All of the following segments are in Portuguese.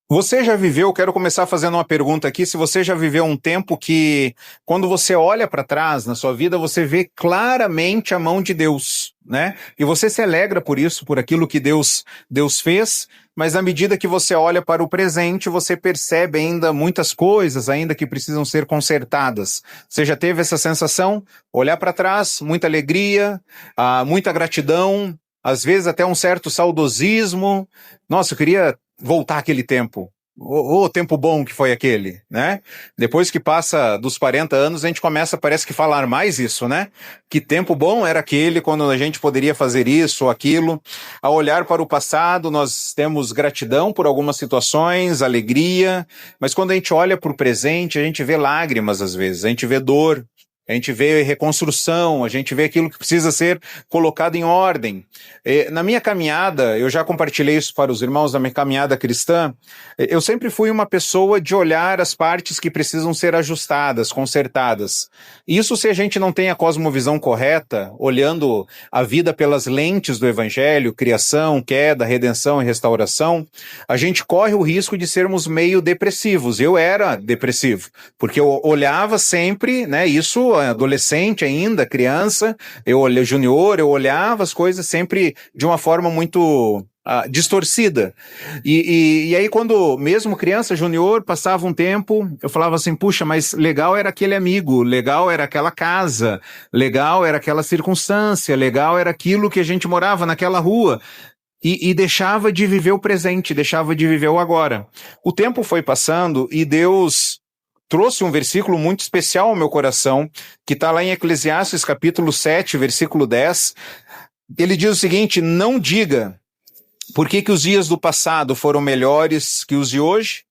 Você já viveu, quero começar fazendo uma pergunta aqui, se você já viveu um tempo que, quando você olha para trás na sua vida, você vê claramente a mão de Deus, né? E você se alegra por isso, por aquilo que Deus fez, mas na medida que você olha para o presente, você percebe ainda muitas coisas ainda que precisam ser consertadas. Você já teve essa sensação? Olhar para trás, muita alegria, muita gratidão, às vezes até um certo saudosismo. Nossa, eu queria voltar aquele tempo. O tempo bom que foi aquele, né? Depois que passa dos 40 anos, a gente começa, parece que falar mais isso, né? Que tempo bom era aquele quando a gente poderia fazer isso ou aquilo. Ao olhar para o passado, nós temos gratidão por algumas situações, alegria, mas quando a gente olha para o presente, a gente vê lágrimas às vezes, a gente vê dor, a gente vê reconstrução, a gente vê aquilo que precisa ser colocado em ordem. Na minha caminhada, eu já compartilhei isso para os irmãos da minha caminhada cristã, eu sempre fui uma pessoa de olhar as partes que precisam ser ajustadas, consertadas. Isso se a gente não tem a cosmovisão correta, olhando a vida pelas lentes do evangelho, criação, queda, redenção e restauração, a gente corre o risco de sermos meio depressivos. Eu era depressivo, porque eu olhava sempre, né, isso adolescente ainda, criança, junior, eu olhava as coisas sempre de uma forma muito distorcida. E aí quando, mesmo criança, junior, passava um tempo, eu falava assim, puxa, mas legal era aquele amigo, legal era aquela casa, legal era aquela circunstância, legal era aquilo que a gente morava naquela rua. E deixava de viver o presente, deixava de viver o agora. O tempo foi passando e Deus trouxe um versículo muito especial ao meu coração, que está lá em Eclesiastes capítulo 7, versículo 10. Ele diz o seguinte: não diga, por que os dias do passado foram melhores que os de hoje?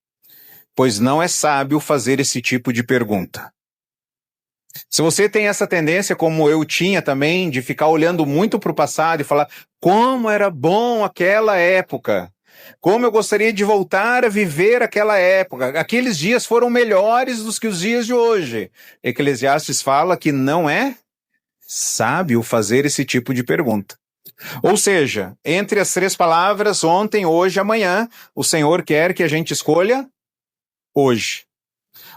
Pois não é sábio fazer esse tipo de pergunta. Se você tem essa tendência, como eu tinha também, de ficar olhando muito para o passado e falar como era bom aquela época, como eu gostaria de voltar a viver aquela época, aqueles dias foram melhores do que os dias de hoje. Eclesiastes fala que não é sábio fazer esse tipo de pergunta. Ou seja, entre as três palavras, ontem, hoje, amanhã, o Senhor quer que a gente escolha hoje.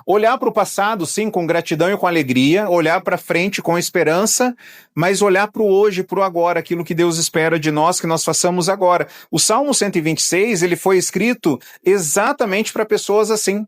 Olhar para o passado, sim, com gratidão e com alegria, olhar para frente com esperança, mas olhar para o hoje, para o agora, aquilo que Deus espera de nós, que nós façamos agora. O Salmo 126, ele foi escrito exatamente para pessoas assim,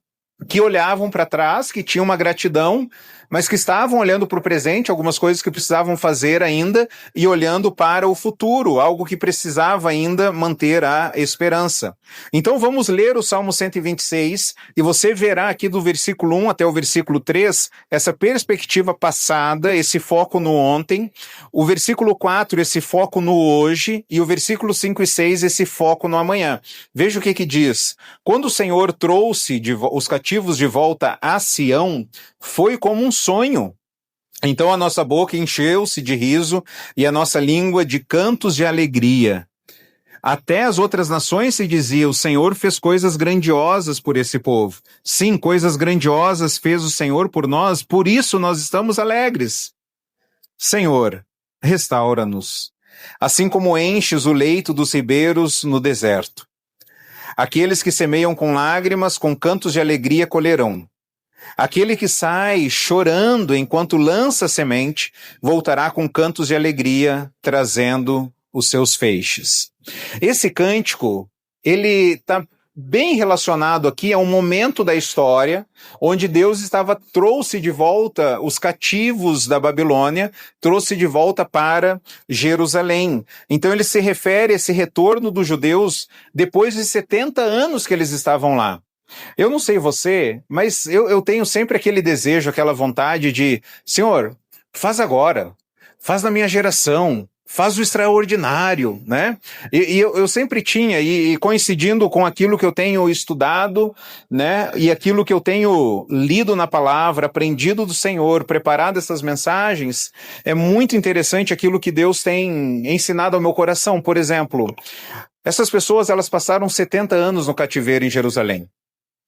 que olhavam para trás, que tinham uma gratidão, mas que estavam olhando para o presente, algumas coisas que precisavam fazer ainda, e olhando para o futuro, algo que precisava ainda manter a esperança. Então vamos ler o Salmo 126, e você verá aqui do versículo 1 até o versículo 3, essa perspectiva passada, esse foco no ontem, o versículo 4, esse foco no hoje, e o versículo 5 e 6, esse foco no amanhã. Veja o que diz. Quando o Senhor trouxe os cativos de volta a Sião, foi como um sonho. Então a nossa boca encheu-se de riso e a nossa língua de cantos de alegria. Até as outras nações se dizia, o Senhor fez coisas grandiosas por esse povo. Sim, coisas grandiosas fez o Senhor por nós, por isso nós estamos alegres. Senhor, restaura-nos, assim como enches o leito dos ribeiros no deserto. Aqueles que semeiam com lágrimas, com cantos de alegria colherão. Aquele que sai chorando enquanto lança semente, voltará com cantos de alegria, trazendo os seus feixes. Esse cântico, ele está bem relacionado aqui a um momento da história onde Deus trouxe de volta os cativos da Babilônia, trouxe de volta para Jerusalém. Então ele se refere a esse retorno dos judeus depois de 70 anos que eles estavam lá. Eu não sei você, mas eu tenho sempre aquele desejo, aquela vontade de, Senhor, faz agora, faz na minha geração, faz o extraordinário, né? E eu sempre tinha, e coincidindo com aquilo que eu tenho estudado, né? E aquilo que eu tenho lido na palavra, aprendido do Senhor, preparado essas mensagens, é muito interessante aquilo que Deus tem ensinado ao meu coração. Por exemplo, essas pessoas, elas passaram 70 anos no cativeiro em Jerusalém.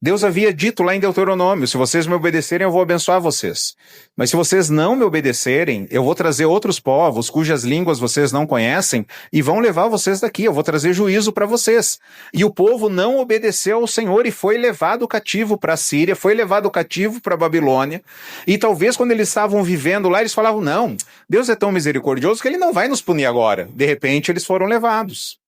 Deus havia dito lá em Deuteronômio, se vocês me obedecerem, eu vou abençoar vocês. Mas se vocês não me obedecerem, eu vou trazer outros povos cujas línguas vocês não conhecem e vão levar vocês daqui, eu vou trazer juízo para vocês. E o povo não obedeceu ao Senhor e foi levado cativo para a Síria, foi levado cativo para a Babilônia. E talvez quando eles estavam vivendo lá, eles falavam, não, Deus é tão misericordioso que ele não vai nos punir agora. De repente, eles foram levados.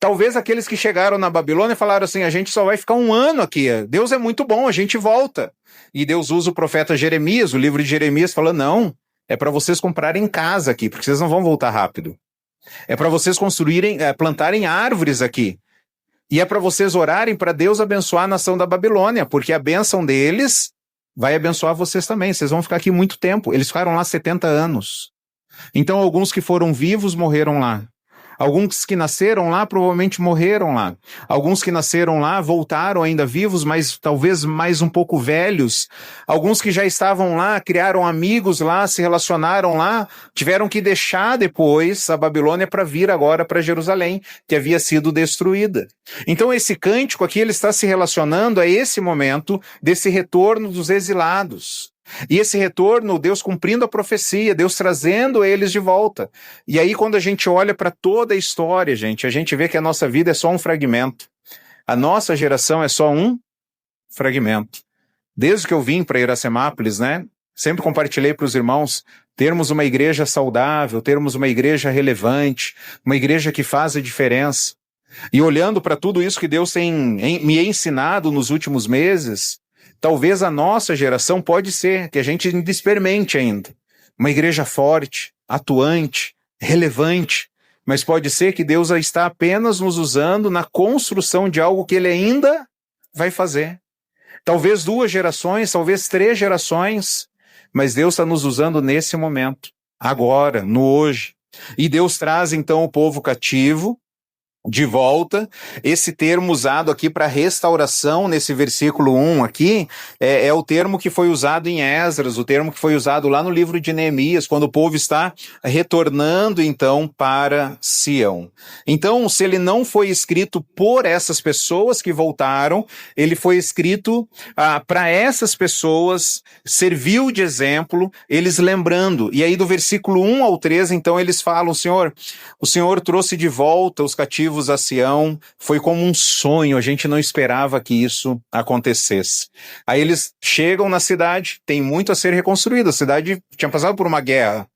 Talvez aqueles que chegaram na Babilônia falaram assim, a gente só vai ficar 1 ano aqui, Deus é muito bom, a gente volta. E Deus usa o profeta Jeremias, o livro de Jeremias, falando, não, é para vocês comprarem casa aqui, porque vocês não vão voltar rápido. É para vocês plantarem árvores aqui. E é para vocês orarem para Deus abençoar a nação da Babilônia, porque a bênção deles vai abençoar vocês também, vocês vão ficar aqui muito tempo. Eles ficaram lá 70 anos. Então alguns que foram vivos morreram lá. Alguns que nasceram lá provavelmente morreram lá. Alguns que nasceram lá voltaram ainda vivos, mas talvez mais um pouco velhos. Alguns que já estavam lá, criaram amigos lá, se relacionaram lá, tiveram que deixar depois a Babilônia para vir agora para Jerusalém, que havia sido destruída. Então esse cântico aqui ele está se relacionando a esse momento desse retorno dos exilados. E esse retorno, Deus cumprindo a profecia, Deus trazendo eles de volta. E aí quando a gente olha para toda a história, gente, a gente vê que a nossa vida é só um fragmento. A nossa geração é só um fragmento. Desde que eu vim para Iracemápolis, né, sempre compartilhei para os irmãos termos uma igreja saudável, termos uma igreja relevante, uma igreja que faz a diferença. E olhando para tudo isso que Deus tem me ensinado nos últimos meses, talvez a nossa geração pode ser, que a gente ainda experimente ainda. Uma igreja forte, atuante, relevante, mas pode ser que Deus está apenas nos usando na construção de algo que Ele ainda vai fazer. Talvez 2 gerações, talvez 3 gerações, mas Deus está nos usando nesse momento, agora, no hoje. E Deus traz então o povo cativo de volta. Esse termo usado aqui para restauração, nesse versículo 1 aqui, é o termo que foi usado em Esdras, o termo que foi usado lá no livro de Neemias, quando o povo está retornando então para Sião. Então, se ele não foi escrito por essas pessoas que voltaram, ele foi escrito para essas pessoas, serviu de exemplo, eles lembrando. E aí do versículo 1 ao 13, então eles falam, o Senhor trouxe de volta os cativos a Sião, foi como um sonho, a gente não esperava que isso acontecesse. Aí eles chegam na cidade, tem muito a ser reconstruído, a cidade tinha passado por uma guerra,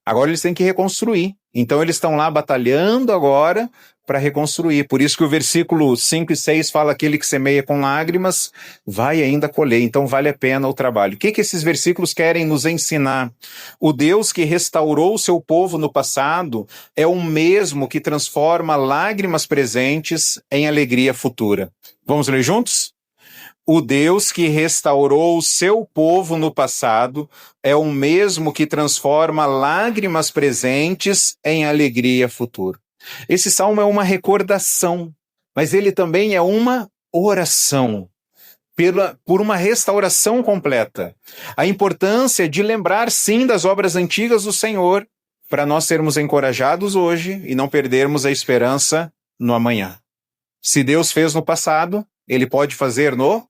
agora eles têm que reconstruir, então eles estão lá batalhando agora para reconstruir, por isso que o versículo 5 e 6 fala, aquele que semeia com lágrimas vai ainda colher, então vale a pena o trabalho. O que esses versículos querem nos ensinar? O Deus que restaurou o seu povo no passado é o mesmo que transforma lágrimas presentes em alegria futura. Vamos ler juntos? O Deus que restaurou o seu povo no passado é o mesmo que transforma lágrimas presentes em alegria futura. Esse salmo é uma recordação, mas ele também é uma oração por uma restauração completa. A importância de lembrar, sim, das obras antigas do Senhor, para nós sermos encorajados hoje e não perdermos a esperança no amanhã. Se Deus fez no passado, Ele pode fazer no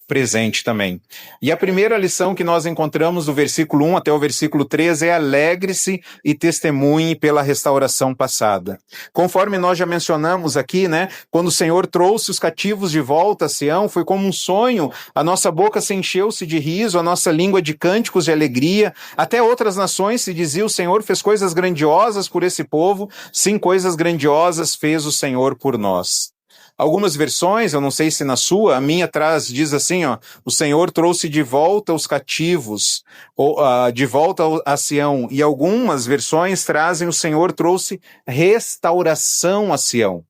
presente também. E a primeira lição que nós encontramos do versículo 1 até o versículo 3 é alegre-se e testemunhe pela restauração passada. Conforme nós já mencionamos aqui, né, quando o Senhor trouxe os cativos de volta a Sião, foi como um sonho, a nossa boca se encheu-se de riso, a nossa língua de cânticos de alegria, até outras nações se dizia, o Senhor fez coisas grandiosas por esse povo, sim, coisas grandiosas fez o Senhor por nós. Algumas versões, eu não sei se na sua, a minha atrás diz assim, o Senhor trouxe de volta os cativos, de volta a Sião, e algumas versões trazem o Senhor trouxe restauração a Sião.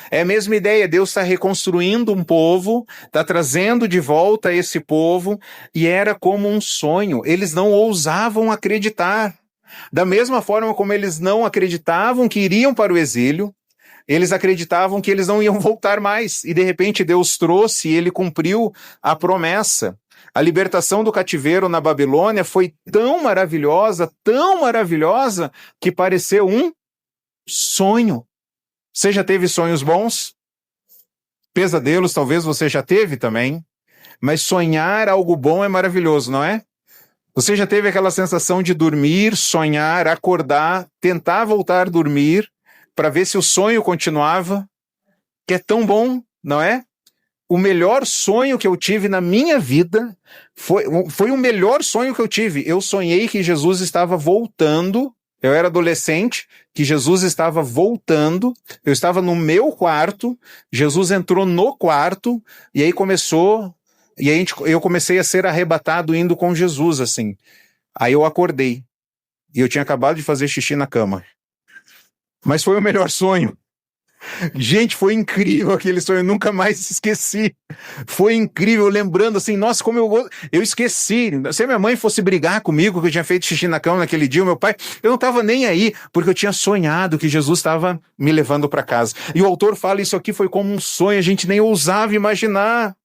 É a mesma ideia, Deus está reconstruindo um povo, está trazendo de volta esse povo, e era como um sonho, eles não ousavam acreditar. Da mesma forma como eles não acreditavam que iriam para o exílio, eles acreditavam que eles não iam voltar mais, e de repente Deus trouxe e Ele cumpriu a promessa. A libertação do cativeiro na Babilônia foi tão maravilhosa, que pareceu um sonho. Você já teve sonhos bons? Pesadelos talvez você já teve também. Mas sonhar algo bom é maravilhoso, não é? Você já teve aquela sensação de dormir, sonhar, acordar, tentar voltar a dormir para ver se o sonho continuava? Que é tão bom, não é? O melhor sonho que eu tive na minha vida foi o melhor sonho que eu tive. Eu sonhei que Jesus estava voltando. Eu era adolescente, que Jesus estava voltando. Eu estava no meu quarto. Jesus entrou no quarto e aí começou. E aí eu comecei a ser arrebatado indo com Jesus, assim. Aí eu acordei. E eu tinha acabado de fazer xixi na cama. Mas foi o melhor sonho. Gente, foi incrível aquele sonho, eu nunca mais esqueci. Foi incrível, lembrando assim, nossa, como eu esqueci. Se a minha mãe fosse brigar comigo que eu tinha feito xixi na cama naquele dia, o meu pai, eu não estava nem aí, porque eu tinha sonhado que Jesus estava me levando para casa. E o autor fala, isso aqui foi como um sonho, a gente nem ousava imaginar.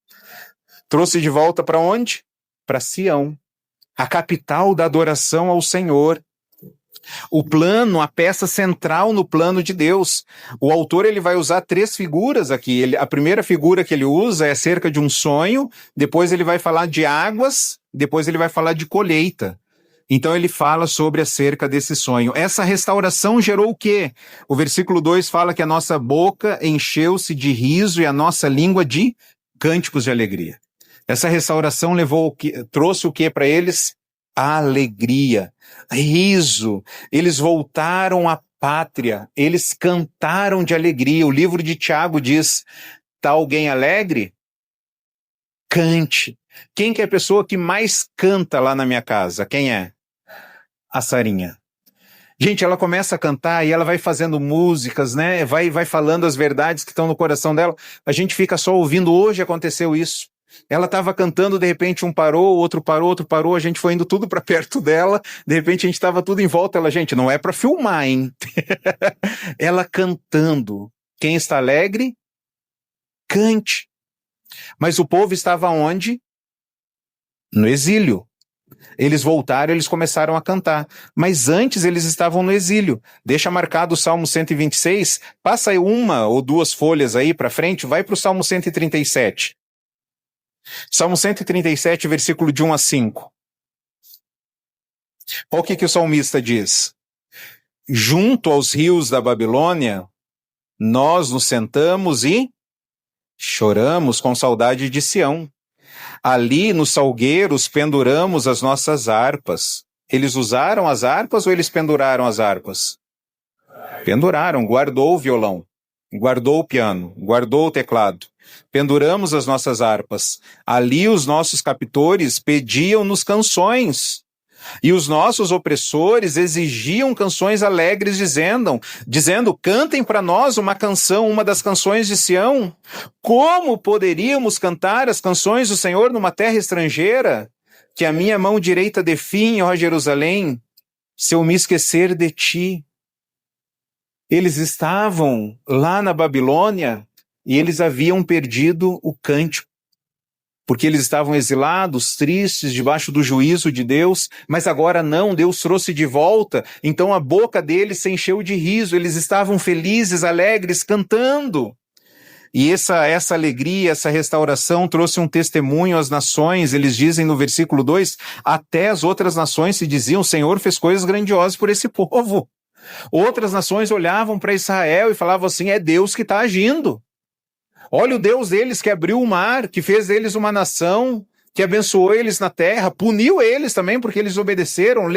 Trouxe de volta para onde? Para Sião, a capital da adoração ao Senhor. O plano, a peça central no plano de Deus. O autor ele vai usar 3 figuras aqui. A primeira figura que ele usa é acerca de um sonho, depois ele vai falar de águas, depois ele vai falar de colheita. Então ele fala sobre acerca desse sonho. Essa restauração gerou o quê? O versículo 2 fala que a nossa boca encheu-se de riso e a nossa língua de cânticos de alegria. Essa restauração trouxe o quê para eles? Alegria, riso, eles voltaram à pátria, eles cantaram de alegria. O livro de Tiago diz, tá alguém alegre? Cante. Quem que é a pessoa que mais canta lá na minha casa? Quem é? A Sarinha. Gente, ela começa a cantar e ela vai fazendo músicas, né? Vai falando as verdades que estão no coração dela. A gente fica só ouvindo, hoje aconteceu isso. Ela estava cantando, de repente um parou, outro parou, a gente foi indo tudo para perto dela, de repente a gente estava tudo em volta, ela, gente, não é para filmar, hein? Ela cantando. Quem está alegre, cante. Mas o povo estava onde? No exílio. Eles voltaram, eles começaram a cantar. Mas antes eles estavam no exílio. Deixa marcado o Salmo 126, passa aí 1 ou 2 folhas aí para frente, vai para o Salmo 137. Salmo 137, versículo de 1 a 5. Olha o que o salmista diz. Junto aos rios da Babilônia, nós nos sentamos e choramos com saudade de Sião. Ali, nos salgueiros, penduramos as nossas harpas. Eles usaram as harpas ou eles penduraram as harpas? Penduraram, guardou o violão, guardou o piano, guardou o teclado. Penduramos as nossas harpas. Ali os nossos captores pediam-nos canções. E os nossos opressores exigiam canções alegres, dizendo, cantem para nós uma canção, uma das canções de Sião. Como poderíamos cantar as canções do Senhor numa terra estrangeira? Que a minha mão direita definhe, ó Jerusalém, se eu me esquecer de ti. Eles estavam lá na Babilônia e eles haviam perdido o cântico, porque eles estavam exilados, tristes, debaixo do juízo de Deus, mas agora não, Deus trouxe de volta, então a boca deles se encheu de riso, eles estavam felizes, alegres, cantando. E essa alegria, essa restauração trouxe um testemunho às nações. Eles dizem no versículo 2, até as outras nações se diziam, o Senhor fez coisas grandiosas por esse povo. Outras nações olhavam para Israel e falavam assim, é Deus que está agindo. Olha o Deus deles que abriu o mar, que fez deles uma nação, que abençoou eles na terra, puniu eles também porque eles obedeceram,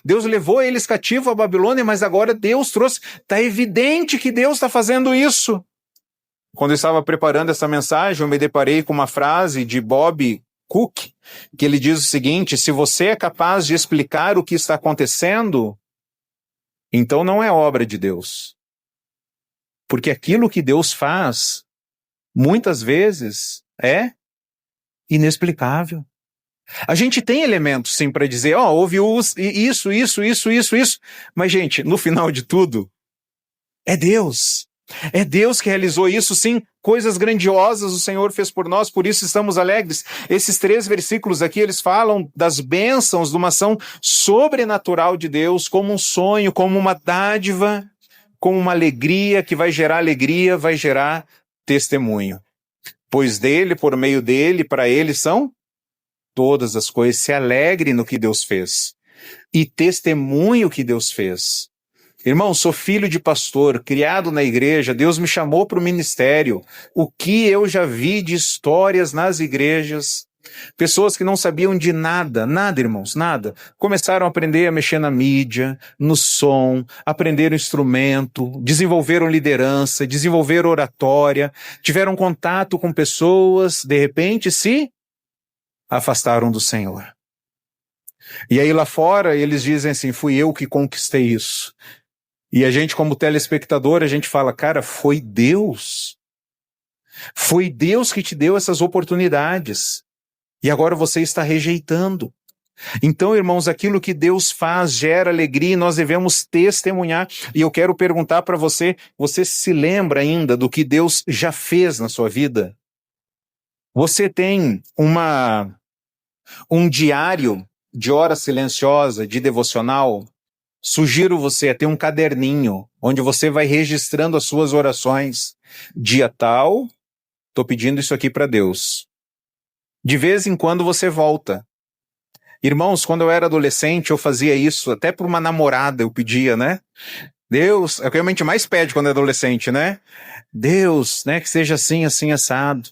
Deus levou eles cativo à Babilônia, mas agora Deus trouxe, está evidente que Deus está fazendo isso. Quando eu estava preparando essa mensagem, eu me deparei com uma frase de Bob Cook, que ele diz o seguinte, se você é capaz de explicar o que está acontecendo, então não é obra de Deus. Porque aquilo que Deus faz, muitas vezes, é inexplicável. A gente tem elementos, sim, para dizer, houve isso, mas, gente, no final de tudo, é Deus. É Deus que realizou isso, sim, coisas grandiosas o Senhor fez por nós, por isso estamos alegres. Esses 3 versículos aqui, eles falam das bênçãos de uma ação sobrenatural de Deus, como um sonho, como uma dádiva, como uma alegria que vai gerar testemunho. pois dele, por meio dele, para ele são todas as coisas. Se alegre no que Deus fez e testemunhe o que Deus fez. Irmão, sou filho de pastor, criado na igreja, Deus me chamou para o ministério. O que eu já vi de histórias nas igrejas, pessoas que não sabiam de nada, nada, irmãos, nada. Começaram a aprender a mexer na mídia, no som, aprenderam instrumento, desenvolveram liderança, desenvolveram oratória, tiveram contato com pessoas, de repente se afastaram do Senhor. E aí lá fora eles dizem assim, fui eu que conquistei isso. E a gente, como telespectador, a gente fala, cara, foi Deus. Foi Deus que te deu essas oportunidades. E agora você está rejeitando. Então, irmãos, aquilo que Deus faz gera alegria e nós devemos testemunhar. E eu quero perguntar para você, você se lembra ainda do que Deus já fez na sua vida? Você tem um diário de hora silenciosa, de devocional? Sugiro você a ter um caderninho onde você vai registrando as suas orações. Dia tal, estou pedindo isso aqui para Deus. De vez em quando você volta. Irmãos, quando eu era adolescente, eu fazia isso, até por uma namorada eu pedia, né? Deus, é o que a gente mais pede quando é adolescente, né? Deus, né, que seja assim, assim, assado.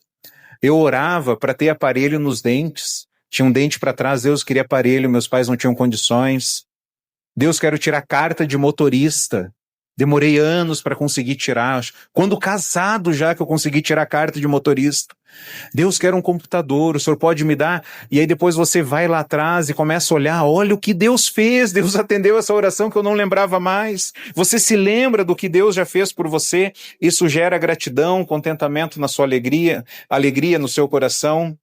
Eu orava para ter aparelho nos dentes. Tinha um dente para trás, Deus queria aparelho, meus pais não tinham condições. Deus, quero tirar carta de motorista. Demorei anos para conseguir tirar. Quando casado já que eu consegui tirar carta de motorista. Deus, quero um computador, o Senhor pode me dar? E aí depois você vai lá atrás e começa a olhar, olha o que Deus fez, Deus atendeu essa oração que eu não lembrava mais. Você se lembra do que Deus já fez por você? Isso gera gratidão, contentamento na sua alegria, alegria no seu coração.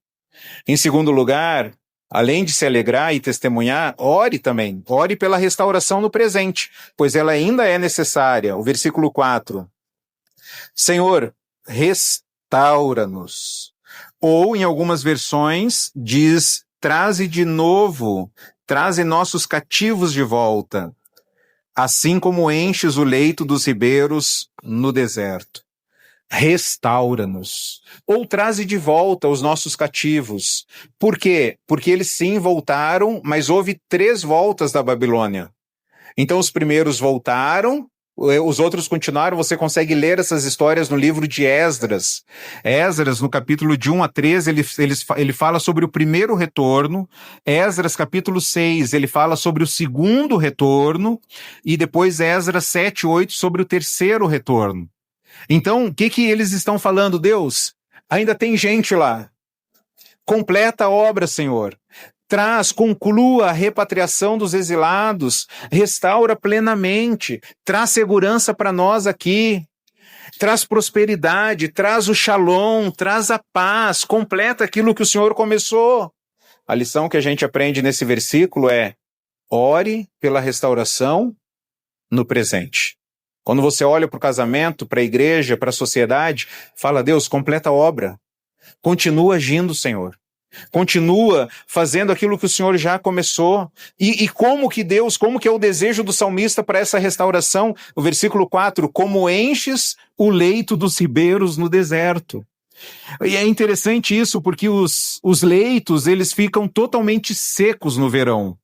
Em segundo lugar, além de se alegrar e testemunhar, ore também. Ore pela restauração no presente, pois ela ainda é necessária. O versículo 4. Senhor, restaura-nos. Ou, em algumas versões, diz, traze de novo, traze nossos cativos de volta, assim como enches o leito dos ribeiros no deserto. Restaura-nos, ou traze de volta os nossos cativos. Por quê? Porque eles sim voltaram, mas houve 3 voltas da Babilônia. Então os primeiros voltaram, os outros continuaram. Você consegue ler essas histórias no livro de Esdras. Esdras, no capítulo de 1 a 13, ele fala sobre o primeiro retorno. Esdras, capítulo 6, ele fala sobre o segundo retorno. E depois Esdras 7 e 8 sobre o terceiro retorno. Então, o que eles estão falando? Deus, ainda tem gente lá. Completa a obra, Senhor. Conclua a repatriação dos exilados. Restaura plenamente. Traz segurança para nós aqui. Traz prosperidade, traz o shalom, traz a paz. Completa aquilo que o Senhor começou. A lição que a gente aprende nesse versículo é: ore pela restauração no presente. Quando você olha para o casamento, para a igreja, para a sociedade, fala, Deus, completa a obra. Continua agindo, Senhor. Continua fazendo aquilo que o Senhor já começou. E como que é o desejo do salmista para essa restauração? O versículo 4, como enches o leito dos ribeiros no deserto. E é interessante isso, porque os leitos, eles ficam totalmente secos no verão.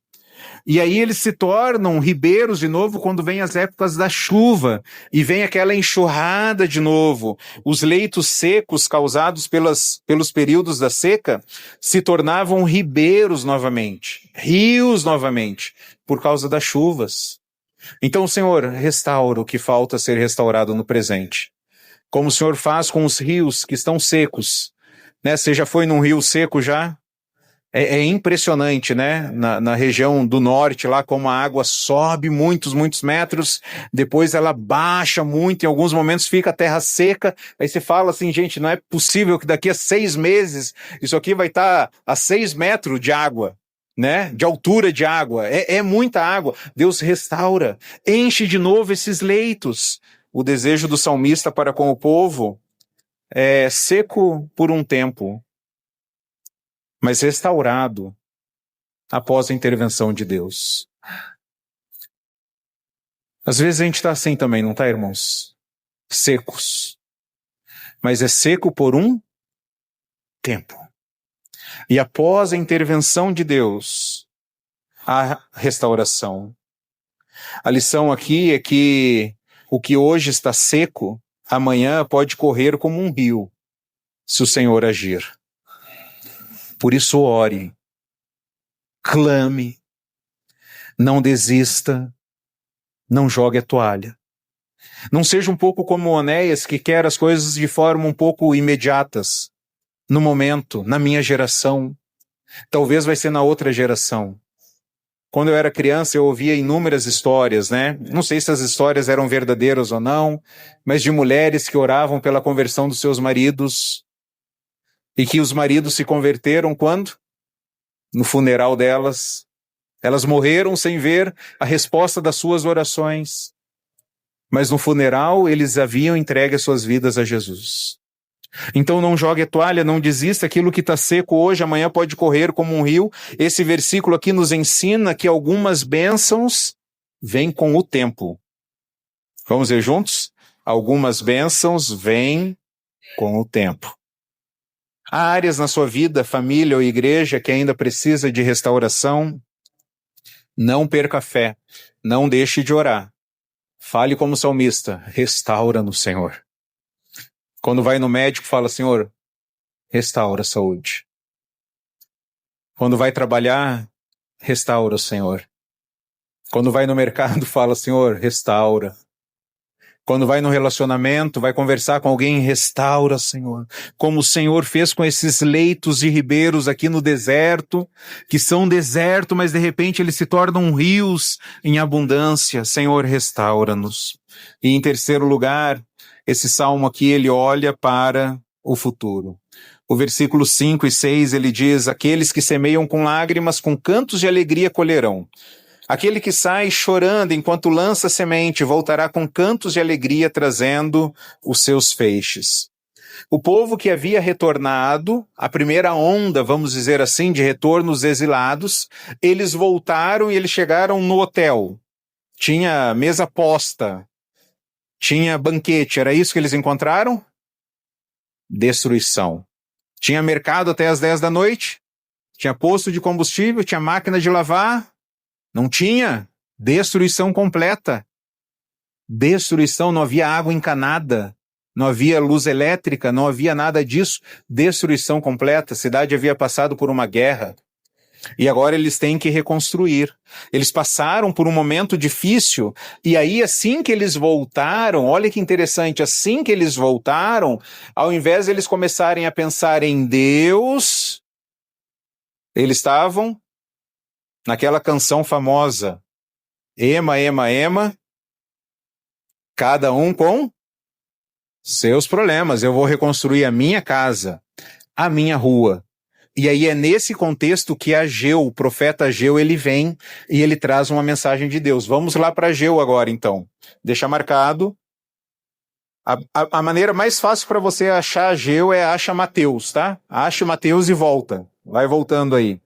E aí eles se tornam ribeiros de novo quando vem as épocas da chuva e vem aquela enxurrada de novo. Os leitos secos causados pelos períodos da seca se tornavam ribeiros novamente, rios novamente, por causa das chuvas. Então, Senhor, restaura o que falta ser restaurado no presente. Como o Senhor faz com os rios que estão secos, né? Você já foi num rio seco já? É impressionante, né? Na região do norte, lá como a água sobe muitos metros, depois ela baixa muito, em alguns momentos fica a terra seca, aí você fala assim, gente, não é possível que daqui a 6 meses isso aqui vai estar a 6 metros de água, né? De altura de água. É muita água. Deus restaura, enche de novo esses leitos. O desejo do salmista para com o povo é seco por um tempo, mas restaurado após a intervenção de Deus. Às vezes a gente está assim também, não está, irmãos? Secos. Mas é seco por um tempo. E após a intervenção de Deus, a restauração. A lição aqui é que o que hoje está seco, amanhã pode correr como um rio, se o Senhor agir. Por isso ore, clame, não desista, não jogue a toalha. Não seja um pouco como Onéias, que quer as coisas de forma um pouco imediatas, no momento, na minha geração. Talvez vai ser na outra geração. Quando eu era criança, eu ouvia inúmeras histórias, né? Não sei se as histórias eram verdadeiras ou não, mas de mulheres que oravam pela conversão dos seus maridos e que os maridos se converteram quando? No funeral delas. Elas morreram sem ver a resposta das suas orações. Mas no funeral, eles haviam entregue as suas vidas a Jesus. Então não jogue a toalha, não desista, aquilo que está seco hoje, amanhã pode correr como um rio. Esse versículo aqui nos ensina que algumas bênçãos vêm com o tempo. Vamos ver juntos? Algumas bênçãos vêm com o tempo. Há áreas na sua vida, família ou igreja que ainda precisa de restauração. Não perca a fé, não deixe de orar. Fale como salmista, restaura-nos, Senhor. Quando vai no médico, fala, Senhor, restaura a saúde. Quando vai trabalhar, restaura, Senhor. Quando vai no mercado, fala, Senhor, restaura. Quando vai no relacionamento, vai conversar com alguém, restaura, Senhor. Como o Senhor fez com esses leitos e ribeiros aqui no deserto, que são deserto, mas de repente eles se tornam rios em abundância. Senhor, restaura-nos. E em terceiro lugar, esse salmo aqui, ele olha para o futuro. O versículo 5 e 6, ele diz, aqueles que semeiam com lágrimas, com cantos de alegria colherão. Aquele que sai chorando enquanto lança semente, voltará com cantos de alegria, trazendo os seus feixes. O povo que havia retornado, a primeira onda, vamos dizer assim, de retornos exilados, eles voltaram e eles chegaram no hotel. Tinha mesa posta, tinha banquete, era isso que eles encontraram? Destruição. Tinha mercado até as 10 da noite? Tinha posto de combustível? Tinha máquina de lavar? Não tinha. Destruição completa. Destruição, não havia água encanada, não havia luz elétrica, não havia nada disso. Destruição completa. A cidade havia passado por uma guerra. E agora eles têm que reconstruir. Eles passaram por um momento difícil, e aí assim que eles voltaram, olha que interessante, assim que eles voltaram, ao invés de eles começarem a pensar em Deus, eles estavam naquela canção famosa, Ema, ema, ema, cada um com seus problemas. Eu vou reconstruir a minha casa, a minha rua. E aí é nesse contexto que Ageu, o profeta Ageu, ele vem e ele traz uma mensagem de Deus. Vamos lá para Ageu agora, então. Deixa marcado. A maneira mais fácil para você achar Ageu é acha Mateus, tá? Acha Mateus e volta. Vai voltando aí.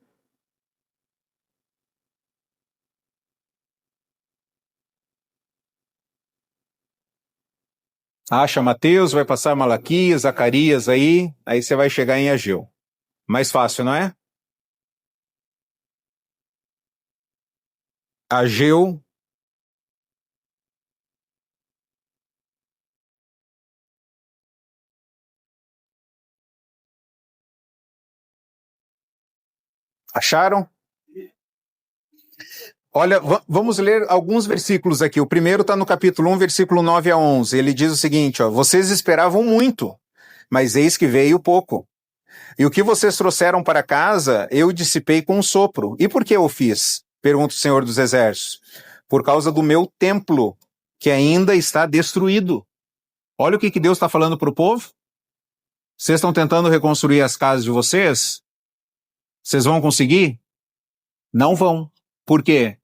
Acha Mateus, vai passar Malaquias, Zacarias aí você vai chegar em Ageu. Mais fácil, não é? Ageu. Acharam? Olha, vamos ler alguns versículos aqui. O primeiro está no capítulo 1, versículo 9 a 11. Ele diz o seguinte, ó, vocês esperavam muito, mas eis que veio pouco. E o que vocês trouxeram para casa, eu dissipei com um sopro. E por que eu fiz? Pergunta o Senhor dos Exércitos. Por causa do meu templo, que ainda está destruído. Olha o que Deus está falando para o povo. Vocês estão tentando reconstruir as casas de vocês? Vocês vão conseguir? Não vão. Por quê?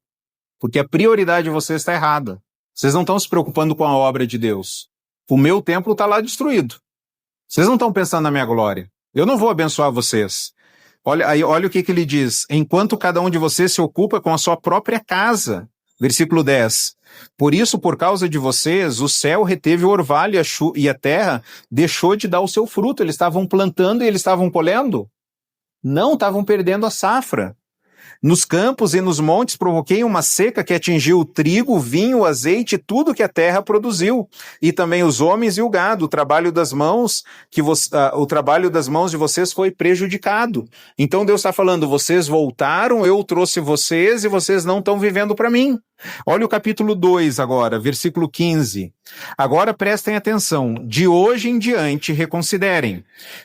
Porque a prioridade de vocês está errada. Vocês não estão se preocupando com a obra de Deus. O meu templo está lá destruído. Vocês não estão pensando na minha glória. Eu não vou abençoar vocês. Olha o que ele diz. Enquanto cada um de vocês se ocupa com a sua própria casa, Versículo 10. Por isso, por causa de vocês, o céu reteve o orvalho e a terra deixou de dar o seu fruto. Eles estavam plantando e eles estavam colhendo? Não, estavam perdendo a safra. Nos campos e nos montes provoquei uma seca que atingiu o trigo, o vinho, o azeite, tudo que a terra produziu, e também os homens e o gado. O trabalho das mãos o trabalho das mãos de vocês foi prejudicado. Então Deus está falando: vocês voltaram, eu trouxe vocês e vocês não estão vivendo para mim. Olha o capítulo 2 agora, versículo 15. Agora prestem atenção. De hoje em diante reconsiderem.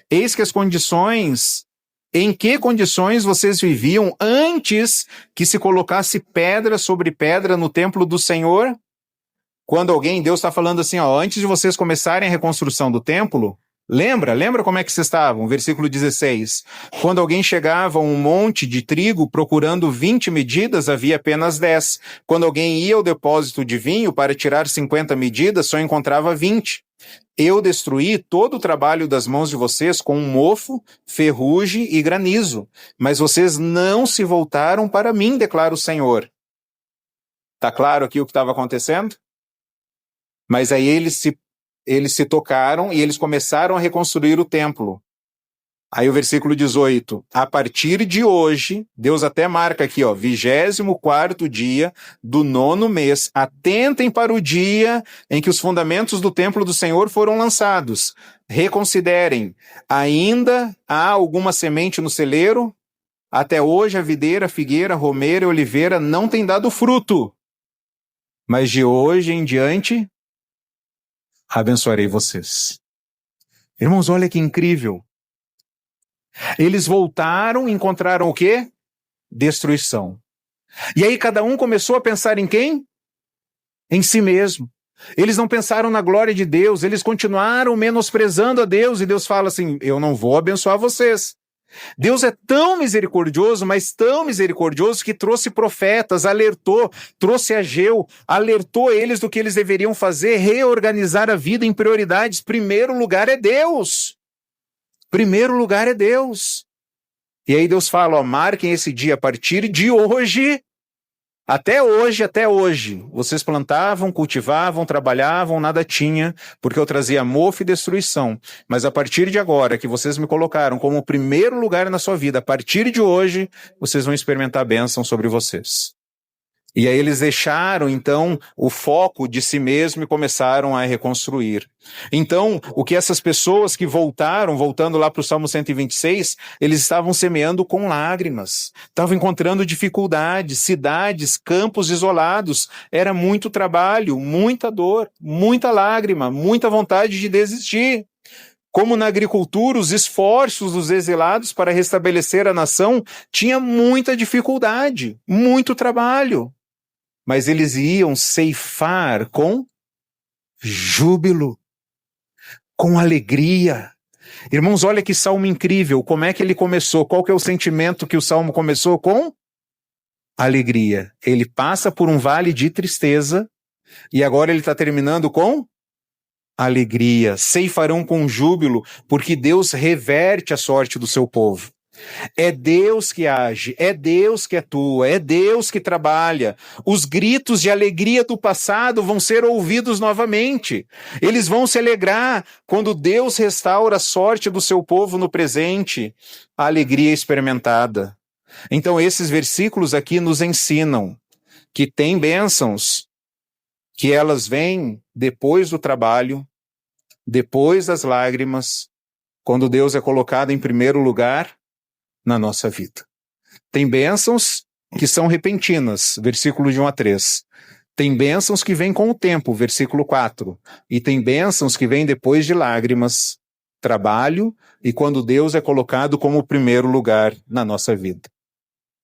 Eis que as condições... Em que condições vocês viviam antes que se colocasse pedra sobre pedra no templo do Senhor? Quando Deus está falando assim, antes de vocês começarem a reconstrução do templo, lembra como é que vocês estavam? Versículo 16. Quando alguém chegava a um monte de trigo procurando 20 medidas, havia apenas 10. Quando alguém ia ao depósito de vinho para tirar 50 medidas, só encontrava 20. Eu destruí todo o trabalho das mãos de vocês com mofo, ferrugem e granizo, mas vocês não se voltaram para mim, declara o Senhor. Tá claro aqui o que estava acontecendo? Mas aí eles se tocaram e eles começaram a reconstruir o templo. Aí o versículo 18, a partir de hoje, Deus até marca aqui, 24º dia do 9º mês, atentem para o dia em que os fundamentos do templo do Senhor foram lançados. Reconsiderem, ainda há alguma semente no celeiro? Até hoje a videira, a figueira, a romeira e a oliveira não têm dado fruto. Mas de hoje em diante, abençoarei vocês. Irmãos, olha que incrível. Eles voltaram e encontraram o quê? Destruição. E aí cada um começou a pensar em quem? Em si mesmo. Eles não pensaram na glória de Deus, eles continuaram menosprezando a Deus, e Deus fala assim, eu não vou abençoar vocês. Deus é tão misericordioso, mas tão misericordioso que trouxe profetas, alertou, trouxe Ageu, alertou eles do que eles deveriam fazer, reorganizar a vida em prioridades. Primeiro lugar é Deus. Primeiro lugar é Deus. E aí Deus fala, marquem esse dia a partir de hoje, até hoje. Vocês plantavam, cultivavam, trabalhavam, nada tinha, porque eu trazia mofo e destruição. Mas a partir de agora, que vocês me colocaram como o primeiro lugar na sua vida, a partir de hoje, vocês vão experimentar a bênção sobre vocês. E aí eles deixaram, então, o foco de si mesmo e começaram a reconstruir. Então, o que essas pessoas que voltando lá para o Salmo 126, eles estavam semeando com lágrimas, estavam encontrando dificuldades, cidades, campos isolados, era muito trabalho, muita dor, muita lágrima, muita vontade de desistir. Como na agricultura, os esforços dos exilados para restabelecer a nação tinha muita dificuldade, muito trabalho. Mas eles iam ceifar com júbilo, com alegria. Irmãos, olha que salmo incrível, como é que ele começou? Qual que é o sentimento que o salmo começou com? Alegria. Ele passa por um vale de tristeza e agora ele está terminando com alegria. Ceifarão com júbilo, porque Deus reverte a sorte do seu povo. É Deus que age, é Deus que atua, é Deus que trabalha. Os gritos de alegria do passado vão ser ouvidos novamente. Eles vão se alegrar quando Deus restaura a sorte do seu povo no presente, a alegria experimentada. Então esses versículos aqui nos ensinam que tem bênçãos, que elas vêm depois do trabalho, depois das lágrimas, quando Deus é colocado em primeiro lugar na nossa vida. Tem bênçãos que são repentinas, versículo de 1 a 3. Tem bênçãos que vêm com o tempo, versículo 4. E tem bênçãos que vêm depois de lágrimas, trabalho e quando Deus é colocado como o primeiro lugar na nossa vida.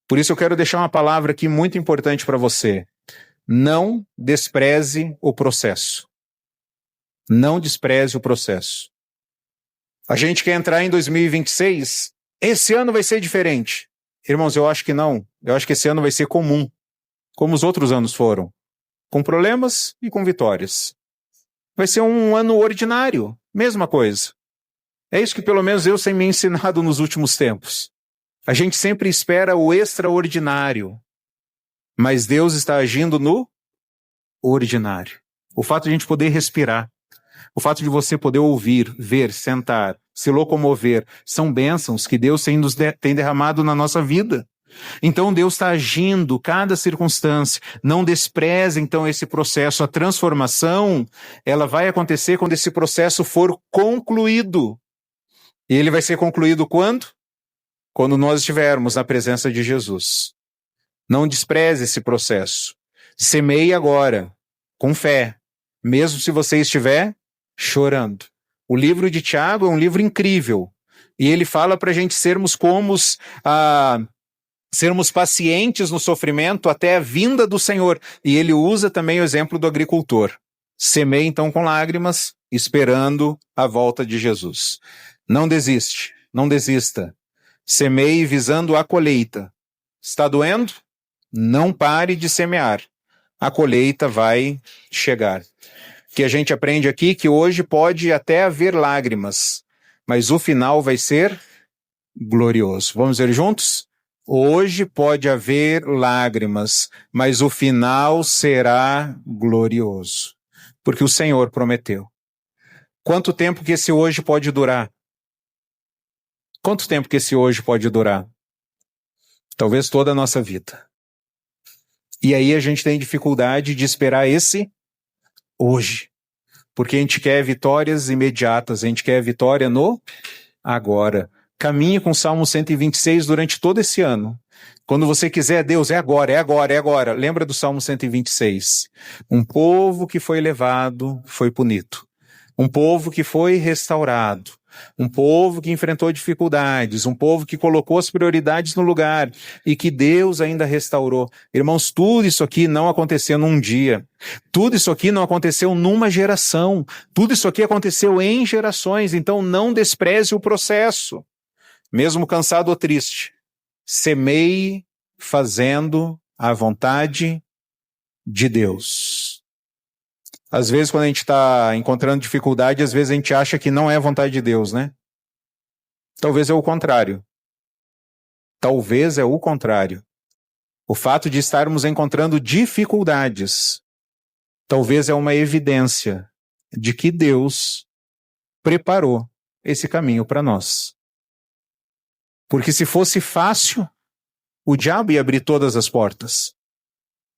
Por isso eu quero deixar uma palavra aqui muito importante para você. Não despreze o processo. Não despreze o processo. A gente quer entrar em 2026... Esse ano vai ser diferente. Irmãos, eu acho que não. Eu acho que esse ano vai ser comum, como os outros anos foram. Com problemas e com vitórias. Vai ser um ano ordinário. Mesma coisa. É isso que pelo menos eu tenho me ensinado nos últimos tempos. A gente sempre espera o extraordinário. Mas Deus está agindo no ordinário. O fato de a gente poder respirar, o fato de você poder ouvir, ver, sentar, se locomover, são bênçãos que Deus tem derramado na nossa vida. Então Deus está agindo cada circunstância. Não despreze então esse processo. A transformação, ela vai acontecer quando esse processo for concluído. E ele vai ser concluído quando? Quando nós estivermos na presença de Jesus. Não despreze esse processo. Semeie agora, com fé, mesmo se você estiver chorando. O livro de Tiago é um livro incrível. E ele fala para a gente sermos sermos pacientes no sofrimento até a vinda do Senhor. E ele usa também o exemplo do agricultor. Semeie então com lágrimas, esperando a volta de Jesus. Não desiste, não desista. Semeie visando a colheita. Está doendo? Não pare de semear. A colheita vai chegar. Que a gente aprende aqui que hoje pode até haver lágrimas, mas o final vai ser glorioso. Vamos ver juntos? Hoje pode haver lágrimas, mas o final será glorioso, porque o Senhor prometeu. Quanto tempo que esse hoje pode durar? Quanto tempo que esse hoje pode durar? Talvez toda a nossa vida. E aí a gente tem dificuldade de esperar esse hoje, porque a gente quer vitórias imediatas, a gente quer vitória no agora. Caminhe com o Salmo 126 durante todo esse ano. Quando você quiser, Deus, é agora, é agora, é agora. Lembra do Salmo 126. Um povo que foi levado, foi punido. Um povo que foi restaurado. Um povo que enfrentou dificuldades. Um povo que colocou as prioridades no lugar e que Deus ainda restaurou. Irmãos, tudo isso aqui não aconteceu num dia. Tudo isso aqui não aconteceu numa geração. Tudo isso aqui aconteceu em gerações. Então não despreze o processo. Mesmo cansado ou triste, semeie fazendo a vontade de Deus. Às vezes, quando a gente está encontrando dificuldade, às vezes a gente acha que não é a vontade de Deus, né? Talvez é o contrário. Talvez é o contrário. O fato de estarmos encontrando dificuldades, talvez é uma evidência de que Deus preparou esse caminho para nós. Porque se fosse fácil, o diabo ia abrir todas as portas.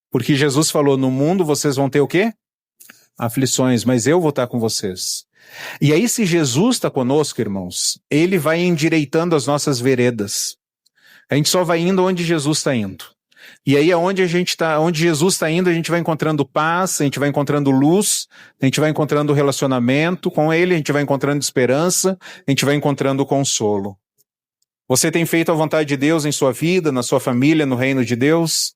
Porque Jesus falou, no mundo vocês vão ter o quê? Aflições, mas eu vou estar com vocês. E aí se Jesus está conosco, irmãos, ele vai endireitando as nossas veredas. A gente só vai indo onde Jesus está indo. E aí onde Jesus está indo, a gente vai encontrando paz, a gente vai encontrando luz, a gente vai encontrando relacionamento com ele, a gente vai encontrando esperança, a gente vai encontrando consolo. Você tem feito a vontade de Deus em sua vida, na sua família, no reino de Deus?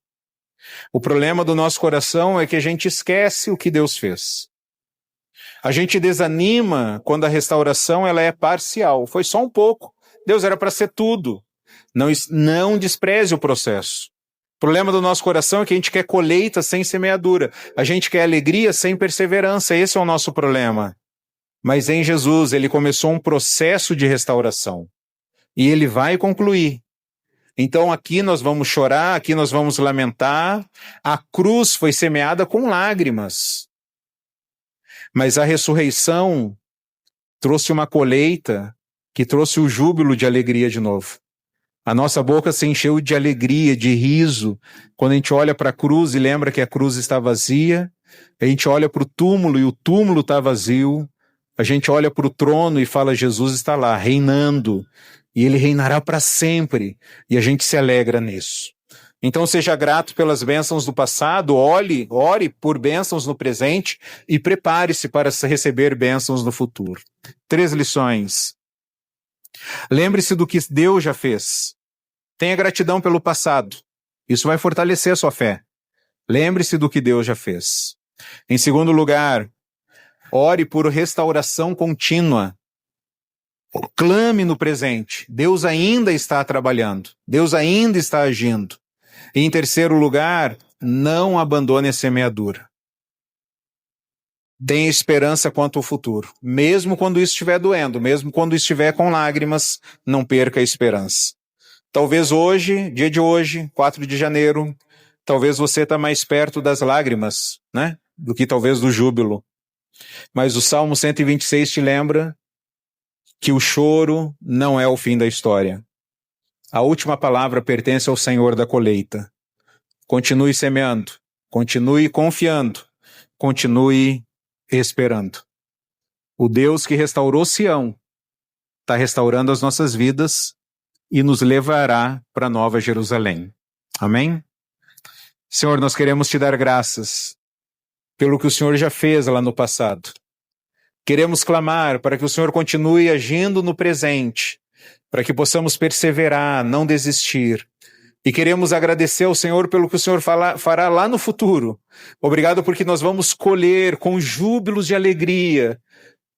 O problema do nosso coração é que a gente esquece o que Deus fez. A gente desanima quando a restauração ela é parcial. Foi só um pouco. Deus era para ser tudo. Não despreze o processo. O problema do nosso coração é que a gente quer colheita sem semeadura. A gente quer alegria sem perseverança. Esse é o nosso problema. Mas em Jesus, ele começou um processo de restauração. E ele vai concluir. Então aqui nós vamos chorar, aqui nós vamos lamentar. A cruz foi semeada com lágrimas. Mas a ressurreição trouxe uma colheita que trouxe o júbilo de alegria de novo. A nossa boca se encheu de alegria, de riso, quando a gente olha para a cruz e lembra que a cruz está vazia. A gente olha para o túmulo e o túmulo está vazio. A gente olha para o trono e fala, Jesus está lá, reinando. E ele reinará para sempre. E a gente se alegra nisso. Então seja grato pelas bênçãos do passado, ore por bênçãos no presente e prepare-se para receber bênçãos no futuro. 3 lições. Lembre-se do que Deus já fez. Tenha gratidão pelo passado. Isso vai fortalecer a sua fé. Lembre-se do que Deus já fez. Em segundo lugar, ore por restauração contínua. Clame no presente. Deus ainda está trabalhando. Deus ainda está agindo. E em terceiro lugar, não abandone a semeadura. Tenha esperança quanto ao futuro. Mesmo quando isso estiver doendo, mesmo quando estiver com lágrimas, não perca a esperança. Talvez hoje, dia de hoje, 4 de janeiro, Talvez você está mais perto das lágrimas, né? Do que talvez do júbilo. Mas o Salmo 126 te lembra que o choro não é o fim da história. A última palavra pertence ao Senhor da colheita. Continue semeando, continue confiando, continue esperando. O Deus que restaurou Sião está restaurando as nossas vidas e nos levará para Nova Jerusalém. Amém? Senhor, nós queremos te dar graças pelo que o Senhor já fez lá no passado. Queremos clamar para que o Senhor continue agindo no presente, para que possamos perseverar, não desistir. E queremos agradecer ao Senhor pelo que o Senhor fará lá no futuro. Obrigado porque nós vamos colher com júbilos de alegria.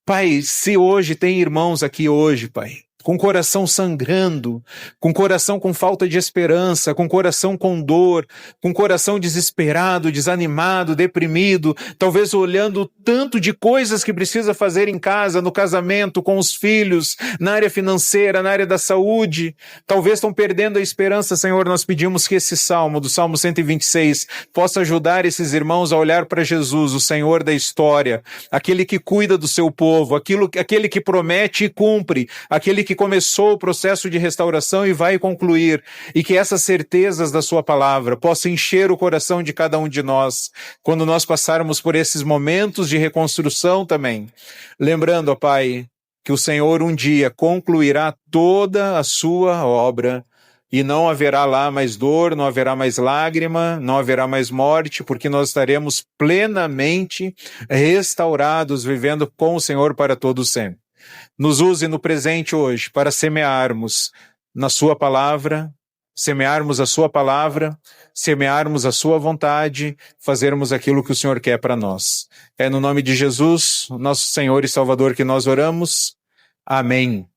Pai, se hoje tem irmãos aqui hoje, Pai, com coração sangrando, com coração com falta de esperança, com coração com dor, com coração desesperado, desanimado, deprimido, talvez olhando o tanto de coisas que precisa fazer em casa, no casamento, com os filhos, na área financeira, na área da saúde, talvez estão perdendo a esperança, Senhor. Nós pedimos que esse salmo, do Salmo 126, possa ajudar esses irmãos a olhar para Jesus, o Senhor da história, aquele que cuida do seu povo, aquele que promete e cumpre, aquele que começou o processo de restauração e vai concluir, e que essas certezas da sua palavra possam encher o coração de cada um de nós, quando nós passarmos por esses momentos de reconstrução também. Lembrando, ó Pai, que o Senhor um dia concluirá toda a sua obra, e não haverá lá mais dor, não haverá mais lágrima, não haverá mais morte, porque nós estaremos plenamente restaurados, vivendo com o Senhor para todo sempre. Nos use no presente hoje para semearmos na sua palavra, semearmos a sua palavra, semearmos a sua vontade, fazermos aquilo que o Senhor quer para nós. É no nome de Jesus, nosso Senhor e Salvador, que nós oramos. Amém.